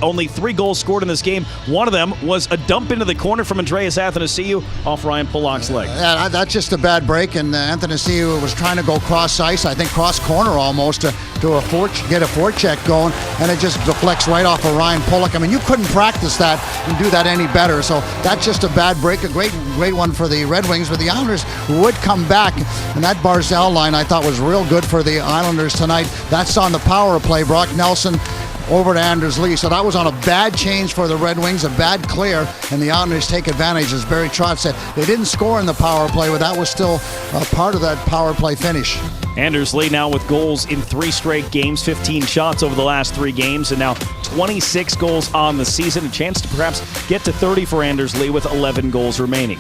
only 3 goals scored in this game. One of them was a dump into the corner from Andreas Athanasiou off Ryan Pollock's leg. Yeah, that's just a bad break, and Athanasiou was trying to go cross ice, I think cross corner almost, to get a forecheck going, and it just deflects right off of Ryan Pollock. I mean, you couldn't practice that and do that any better, so that's just a bad break. A great one for the Red Wings, but the Islanders would come back, and that Barzal line I thought was real good for the Islanders tonight. That's on the power play. Brock Nelson over to Anders Lee. So that was on a bad change for the Red Wings, a bad clear, and the Islanders take advantage. As Barry Trotz said, they didn't score in the power play, but that was still a part of that power play finish. Anders Lee now with goals in 3 straight games, 15 shots over the last 3 games, and now 26 goals on the season. A chance to perhaps get to 30 for Anders Lee with 11 goals remaining.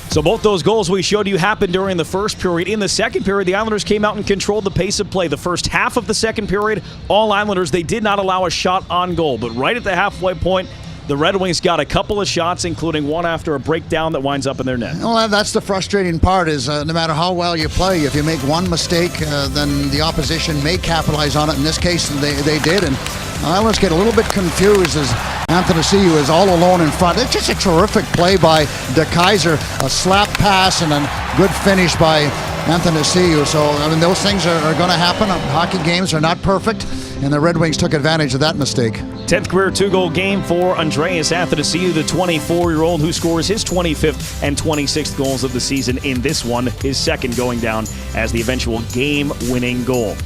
So both those goals we showed you happened during the first period. In the second period, the Islanders came out and controlled the pace of play. The first half of the second period, all Islanders, they did not allow a shot on goal. But right at the halfway point, the Red Wings got a couple of shots, including one after a breakdown that winds up in their net. Well, that's the frustrating part is no matter how well you play, if you make one mistake, then the opposition may capitalize on it. In this case, they did, and Islanders get a little bit confused as Athanasiou is all alone in front. It's just a terrific play by DeKeyser, a slap pass and a good finish by Athanasiou. So, I mean, those things are going to happen. Hockey games are not perfect, and the Red Wings took advantage of that mistake. 10th career 2-goal game for Andreas Athanasiou, the 24-year-old who scores his 25th and 26th goals of the season in this one, his second going down as the eventual game-winning goal.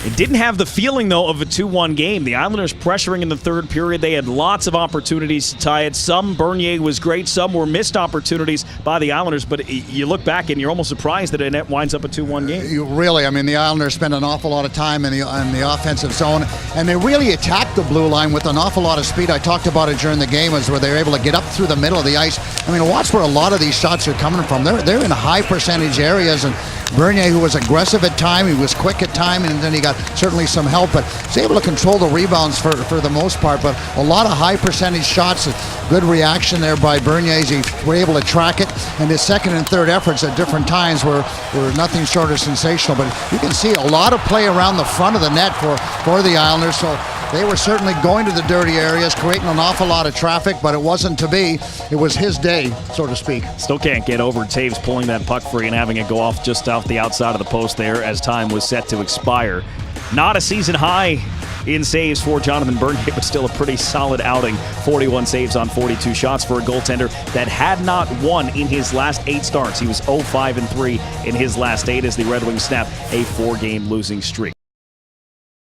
It didn't have the feeling, though, of a 2-1 game. The Islanders pressuring in the third period. They had lots of opportunities to tie it. Some, Bernier was great. Some were missed opportunities by the Islanders. But you look back and you're almost surprised that it winds up a 2-1 game. I mean, the Islanders spent an awful lot of time in the offensive zone. And they really attacked the blue line with an awful lot of speed. I talked about it during the game, where they were able to get up through the middle of the ice. I mean, watch where a lot of these shots are coming from. They're in high percentage areas. And Bernier, who was aggressive at time, he was quick at time, and then he got certainly some help, but he's able to control the rebounds for the most part. But a lot of high percentage shots, good reaction there by Bernier. He were able to track it, and his second and third efforts at different times were nothing short of sensational. But you can see a lot of play around the front of the net for the Islanders, so they were certainly going to the dirty areas, creating an awful lot of traffic, but it wasn't to be. It was his day, so to speak. Still can't get over Taves pulling that puck free and having it go off just off the outside of the post there as time was set to expire. Not a season high in saves for Jonathan Bernier, but still a pretty solid outing. 41 saves on 42 shots for a goaltender that had not won in his last 8 starts. He was 0-5-3 in his last 8 as the Red Wings snap a 4-game losing streak.